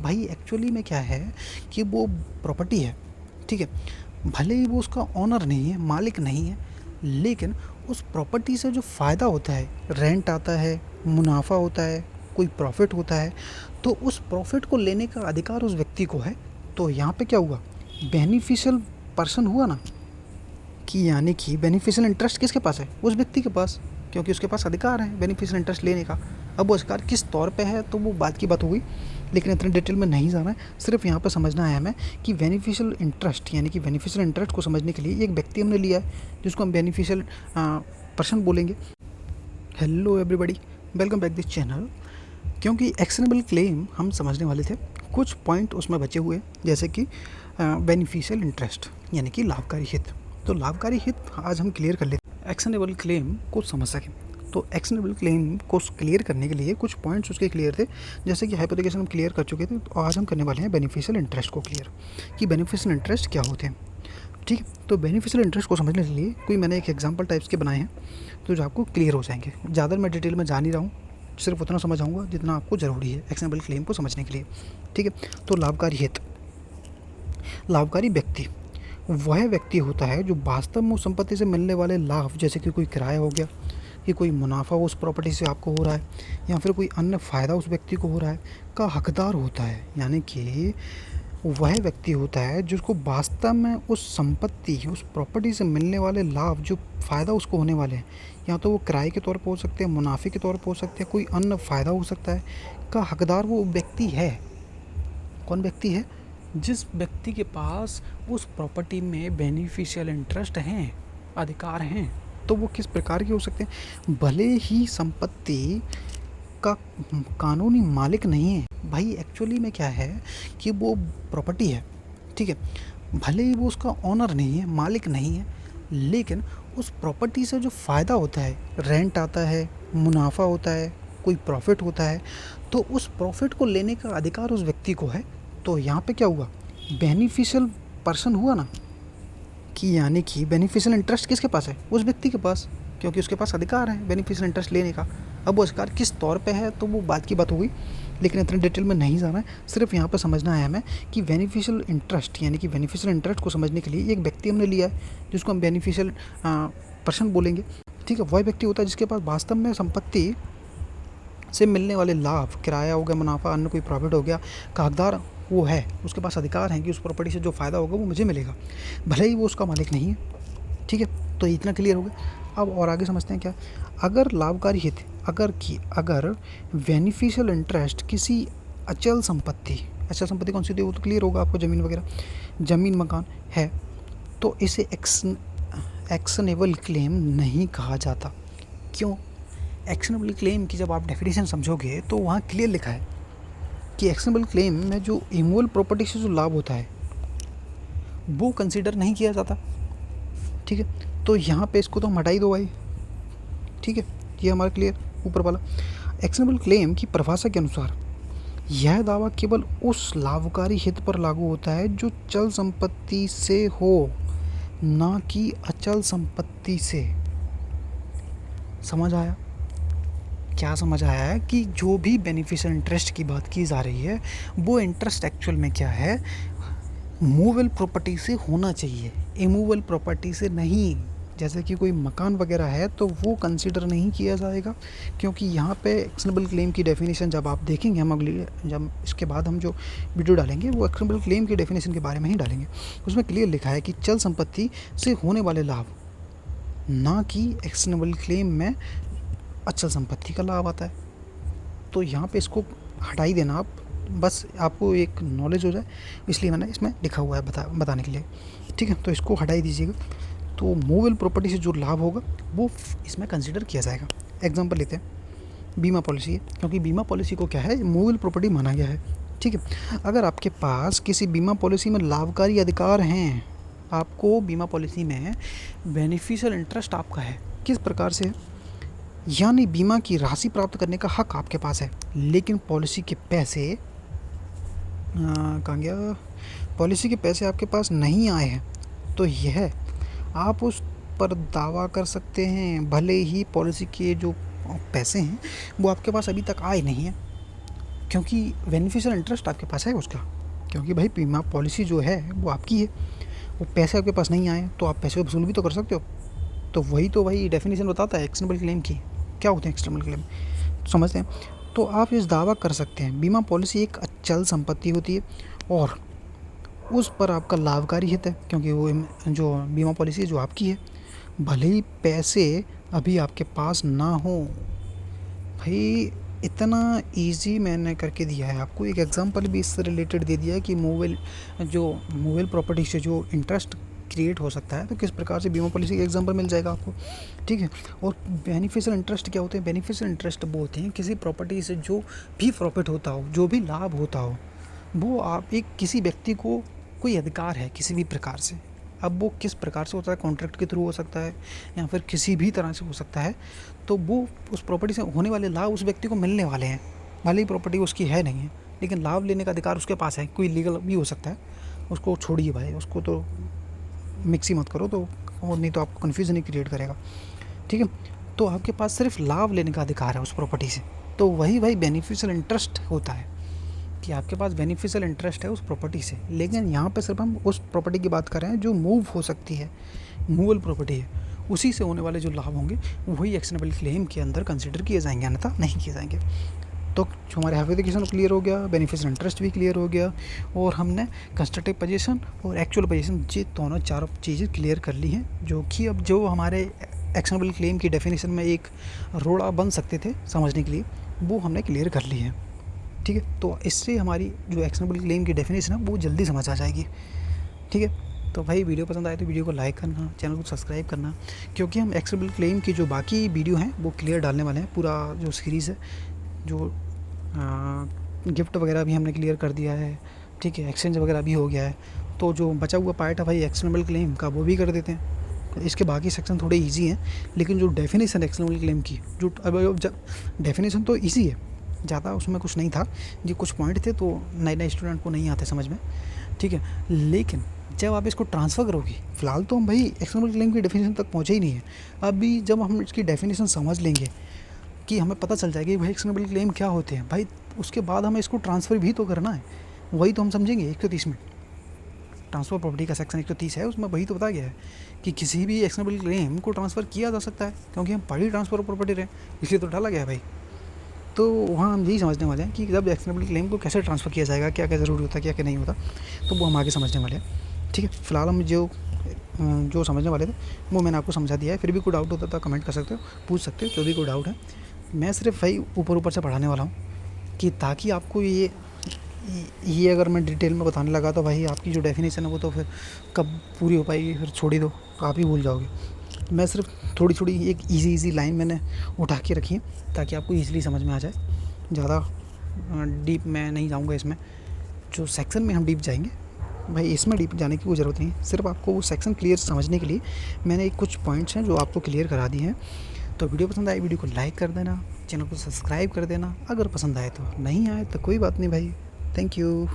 भाई एक्चुअली में क्या है कि वो प्रॉपर्टी है, ठीक है। भले ही वो उसका ओनर नहीं है, मालिक नहीं है, लेकिन उस प्रॉपर्टी से जो फ़ायदा होता है, रेंट आता है, मुनाफा होता है, कोई प्रॉफिट होता है, तो उस प्रॉफिट को लेने का अधिकार उस व्यक्ति को है। तो यहाँ पे क्या हुआ, बेनिफिशियल पर्सन हुआ ना, कि यानी कि बेनिफिशियल इंटरेस्ट किसके पास है, उस व्यक्ति के पास, क्योंकि उसके पास अधिकार है बेनिफिशियल इंटरेस्ट लेने का। अब वो अधिकार किस तौर पे है तो वो बात की बात हो गई, लेकिन इतने डिटेल में नहीं जाना है। सिर्फ यहाँ पे समझना है हमें कि बेनिफिशियल इंटरेस्ट, यानी कि बेनिफिशियल इंटरेस्ट को समझने के लिए एक व्यक्ति हमने लिया है जिसको हम बेनिफिशियल पर्सन बोलेंगे। Hello everybody, welcome back this channel. क्योंकि एक्शनेबल क्लेम हम समझने वाले थे, कुछ पॉइंट उसमें बचे हुए, जैसे कि बेनिफिशियल इंटरेस्ट यानी कि लाभकारी हित। तो लाभकारी हित आज हम क्लियर कर लेते हैं, एक्शनेबल क्लेम को समझ सकें। तो एक्शनेबल क्लेम को क्लियर करने के लिए कुछ पॉइंट्स उसके क्लियर थे, जैसे कि हाइपोथेकेशन हम क्लियर कर चुके थे। तो आज हम करने वाले हैं बेनिफिशियल इंटरेस्ट को क्लियर, कि बेनिफिशियल इंटरेस्ट क्या होते हैं, ठीक है। तो बेनिफिशियल इंटरेस्ट को समझने के लिए कोई मैंने एक एग्जांपल टाइप्स के बनाए हैं, तो जो आपको क्लियर हो जाएंगे। ज़्यादा मैं डिटेल में जा नहीं रहा हूँ, सिर्फ उतना समझाऊंगा जितना आपको ज़रूरी है एक्शनेबल क्लेम को समझने के लिए, ठीक है। तो लाभकारी हित, लाभकारी व्यक्ति वह व्यक्ति होता है जो वास्तव में उस संपत्ति से मिलने वाले लाभ, जैसे कि कोई किराया हो गया, कि कोई मुनाफा उस प्रॉपर्टी से आपको हो रहा है, या फिर कोई अन्य फ़ायदा उस व्यक्ति को हो रहा है, का हकदार होता है। यानी कि वह व्यक्ति होता है जिसको वास्तव में उस संपत्ति, उस प्रॉपर्टी से मिलने वाले लाभ, जो फ़ायदा उसको होने वाले हैं, या तो वो किराए के तौर पर हो सकते हैं, मुनाफे के तौर पर हो सकते हैं, कोई अन्य फ़ायदा हो सकता है, का हकदार वो व्यक्ति है। कौन व्यक्ति है? जिस व्यक्ति के पास उस प्रॉपर्टी में बेनिफिशियल इंटरेस्ट हैं, अधिकार हैं। तो वो किस प्रकार के हो सकते हैं? भले ही संपत्ति का कानूनी मालिक नहीं है, भाई एक्चुअली में क्या है कि वो प्रॉपर्टी है, ठीक है। भले ही वो उसका ओनर नहीं है, मालिक नहीं है, लेकिन उस प्रॉपर्टी से जो फ़ायदा होता है, रेंट आता है, मुनाफा होता है, कोई प्रॉफिट होता है, तो उस प्रॉफिट को लेने का अधिकार उस व्यक्ति को है। तो यहाँ पे क्या हुआ, बेनिफिशियल पर्सन हुआ ना, कि यानी कि बेनिफिशियल इंटरेस्ट किसके पास है, उस व्यक्ति के पास, क्योंकि उसके पास अधिकार है बेनिफिशियल इंटरेस्ट लेने का। अब वो अधिकार किस तौर पे है तो वो बात की बात हो गई, लेकिन इतने डिटेल में नहीं जाना है। सिर्फ यहाँ पे समझना है हमें कि बेनिफिशियल इंटरेस्ट, यानी कि बेनिफिशियल इंटरेस्ट को समझने के लिए एक व्यक्ति हमने लिया है जिसको हम बेनिफिशियल पर्सन बोलेंगे, ठीक है। वह व्यक्ति होता है जिसके पास वास्तव में संपत्ति से मिलने वाले लाभ, किराया हो गया, मुनाफा, अन्य कोई प्रॉफिट हो गया, का हकदार वो है, उसके पास अधिकार है कि उस प्रॉपर्टी से जो फ़ायदा होगा वो मुझे मिलेगा, भले ही वो उसका मालिक नहीं है, ठीक है। तो इतना क्लियर हो गया। अब और आगे समझते हैं क्या, अगर लाभकारी हित, अगर बेनिफिशियल इंटरेस्ट किसी अचल संपत्ति कौन सी थी वो तो क्लियर होगा आपको, ज़मीन वगैरह, ज़मीन मकान है, तो इसे एक्शनेबल क्लेम नहीं कहा जाता। क्यों? एक्शनेबल क्लेम की जब आप डेफिनेशन समझोगे तो वहाँ क्लियर लिखा है कि एक्शनेबल क्लेम में जो इमूवेबल प्रॉपर्टी से जो लाभ होता है वो कंसीडर नहीं किया जाता, ठीक है। तो यहाँ पे इसको तो हम हटा ही दो भाई, ठीक है। ये हमारा क्लियर ऊपर वाला। एक्शनेबल क्लेम की परिभाषा के अनुसार यह दावा केवल उस लाभकारी हित पर लागू होता है जो चल संपत्ति से हो, ना कि अचल संपत्ति से। समझ आया? क्या समझ आया है कि जो भी बेनिफिशियल इंटरेस्ट की बात की जा रही है वो इंटरेस्ट एक्चुअल में क्या है, मूवेबल प्रॉपर्टी से होना चाहिए, इमूवेबल प्रॉपर्टी से नहीं। जैसे कि कोई मकान वगैरह है तो वो कंसीडर नहीं किया जाएगा, क्योंकि यहाँ पे एक्शनेबल क्लेम की डेफिनेशन जब आप देखेंगे, हम अगली जब इसके बाद हम जो वीडियो डालेंगे वो एक्शनेबल क्लेम की डेफिनेशन के बारे में ही डालेंगे। उसमें क्लियर लिखा है कि चल संपत्ति से होने वाले लाभ, ना कि एक्शनेबल क्लेम में अचल संपत्ति का लाभ आता है। तो यहाँ पे इसको हटा ही देना आप, बस आपको एक नॉलेज हो जाए, इसलिए मैंने इसमें लिखा हुआ है बताने के लिए, ठीक है। तो इसको हटा ही दीजिएगा। तो मूवेबल प्रॉपर्टी से जो लाभ होगा वो इसमें कंसिडर किया जाएगा। एग्जांपल लेते हैं, बीमा पॉलिसी है, क्योंकि बीमा पॉलिसी को क्या है, मूवेबल प्रॉपर्टी माना गया है, ठीक है। अगर आपके पास किसी बीमा पॉलिसी में लाभकारी अधिकार हैं, आपको बीमा पॉलिसी में बेनिफिशियल इंटरेस्ट आपका है, किस प्रकार से है, यानी बीमा की राशि प्राप्त करने का हक आपके पास है, लेकिन पॉलिसी के पैसे कहाँ गया, पॉलिसी के पैसे आपके पास नहीं आए हैं, तो यह आप उस पर दावा कर सकते हैं, भले ही पॉलिसी के जो पैसे हैं वो आपके पास अभी तक आए नहीं हैं, क्योंकि बेनिफिशियल इंटरेस्ट आपके पास है उसका, क्योंकि भाई बीमा पॉलिसी जो है वो आपकी है, वो पैसे आपके पास नहीं आए तो आप पैसे वसूल भी तो कर सकते हो। तो वही तो भाई डेफिनेशन बताता है एक्शनेबल क्लेम की। क्या होते हैं एक्शनेबल क्लेम, समझते हैं। तो आप इस दावा कर सकते हैं बीमा पॉलिसी एक अचल संपत्ति होती है और उस पर आपका लाभकारी हित है, क्योंकि वो जो बीमा पॉलिसी है जो आपकी है, भले ही पैसे अभी आपके पास ना हो। भाई इतना इजी मैंने करके दिया है आपको, एक एग्जांपल भी इससे रिलेटेड दे दिया है कि मूवेल प्रॉपर्टी से जो इंटरेस्ट क्रिएट हो सकता है, तो किस प्रकार से बीमा पॉलिसी का एग्जांपल मिल जाएगा आपको, ठीक है। और बेनिफिशियल इंटरेस्ट क्या होते हैं? बेनिफिशियल इंटरेस्ट वो होते हैं किसी प्रॉपर्टी से जो भी प्रॉफिट होता हो, जो भी लाभ होता हो, वो आप एक किसी व्यक्ति को कोई अधिकार है किसी भी प्रकार से। अब वो किस प्रकार से होता है, कॉन्ट्रैक्ट के थ्रू हो सकता है या फिर किसी भी तरह से हो सकता है। तो वो उस प्रॉपर्टी से होने वाले लाभ उस व्यक्ति को मिलने वाले हैं, भले ही प्रॉपर्टी उसकी है नहीं है, लेकिन लाभ लेने का अधिकार उसके पास है। कोई लीगल भी हो सकता है, उसको छोड़िए भाई, उसको तो मिक्स ही मत करो, तो और नहीं तो आपको कन्फ्यूज़न ही क्रिएट करेगा, ठीक है। तो आपके पास सिर्फ लाभ लेने का अधिकार है उस प्रॉपर्टी से, तो वही भाई बेनिफिशियल इंटरेस्ट होता है कि आपके पास बेनिफिशियल इंटरेस्ट है उस प्रॉपर्टी से। लेकिन यहाँ पे सिर्फ हम उस प्रॉपर्टी की बात कर रहे हैं जो मूव हो सकती है, मूवेबल प्रॉपर्टी है, उसी से होने वाले जो लाभ होंगे वही एक्शनेबल क्लेम के अंदर कंसिडर किए जाएंगे, अन्यथा नहीं किए जाएंगे। तो जो हमारे हाइपोथेटिकल क्लियर हो गया, बेनिफिशियल इंटरेस्ट भी क्लियर हो गया, और हमने कंस्ट्रक्टिव पोजीशन और एक्चुअल पोजीशन ये दोनों चारों चीज़ें क्लियर कर ली हैं, जो कि अब जो हमारे एक्शनेबल क्लेम की डेफिनेशन में एक रोड़ा बन सकते थे समझने के लिए, वो हमने क्लियर कर ली है, ठीक है। तो इससे हमारी जो एक्शनेबल क्लेम की डेफिनेशन है वो जल्दी समझ आ जाएगी, ठीक है। तो भाई वीडियो पसंद आए तो वीडियो को लाइक करना, चैनल को सब्सक्राइब करना, क्योंकि हम एक्शनेबल क्लेम की जो बाकी वीडियो हैं वो क्लियर डालने वाले हैं। पूरा जो सीरीज़ है, जो गिफ्ट वगैरह भी हमने क्लियर कर दिया है, ठीक है, एक्सचेंज वगैरह भी हो गया है। तो जो बचा हुआ पार्ट है भाई एक्शनेबल क्लेम का, वो भी कर देते हैं। इसके बाकी सेक्शन थोड़े इजी हैं, लेकिन जो डेफिनेशन है एक्शनेबल क्लेम की, जो अब डेफिनेशन तो इजी है, ज़्यादा उसमें कुछ नहीं था, ये कुछ पॉइंट थे तो नए नए स्टूडेंट को नहीं आते समझ में, ठीक है। लेकिन जब आप इसको ट्रांसफ़र करोगे, फ़िलहाल तो हम भाई एक्शनेबल क्लेम की डेफिनेशन तक पहुँचे ही नहीं है। अभी जब हम इसकी डेफिनेशन समझ लेंगे कि हमें पता चल जाएगी भाई एक्शनेबल क्लेम क्या होते हैं, भाई उसके बाद हमें इसको ट्रांसफ़र भी तो करना है, वही तो हम समझेंगे 130 में। ट्रांसफ़र प्रॉपर्टी का सेक्शन 130 है, उसमें वही तो बताया गया है कि किसी भी एक्शनेबल क्लेम को ट्रांसफ़र किया जा सकता है, क्योंकि हम पढ़ी ट्रांसफ़र प्रॉपर्टी रहे, इसलिए तो डाला गया है भाई। तो वहाँ हम यही समझने वाले हैं कि जब एक्शनेबल क्लेम को कैसे ट्रांसफ़र किया जाएगा, क्या क्या ज़रूरी होता है, क्या क्या नहीं होता, तो वो हम आगे समझने वाले हैं, ठीक है। फ़िलहाल हम जो समझने वाले थे वो मैंने आपको समझा दिया है। फिर भी कोई डाउट होता तो कमेंट कर सकते हो, पूछ सकते हो, जो भी कोई डाउट है। मैं सिर्फ भाई ऊपर ऊपर से पढ़ाने वाला हूँ कि ताकि आपको ये अगर मैं डिटेल में बताने लगा तो भाई आपकी जो डेफिनेशन है वो तो फिर कब पूरी हो पाएगी, फिर छोड़ ही दो तो आप ही भूल जाओगे। मैं सिर्फ थोड़ी थोड़ी एक इजी लाइन मैंने उठा के रखी है ताकि आपको ईज़िली समझ में आ जाए। ज़्यादा डीप मैं नहीं जाऊँगा इसमें। जो सेक्शन में हम डीप जाएंगे भाई, इसमें डीप जाने की कोई ज़रूरत नहीं, सिर्फ आपको वो सेक्शन क्लियर समझने के लिए मैंने कुछ पॉइंट्स हैं जो आपको क्लियर करा दिए हैं। तो वीडियो पसंद आए वीडियो को लाइक कर देना, चैनल को सब्सक्राइब कर देना, अगर पसंद आए तो, नहीं आए तो कोई बात नहीं भाई। Thank you.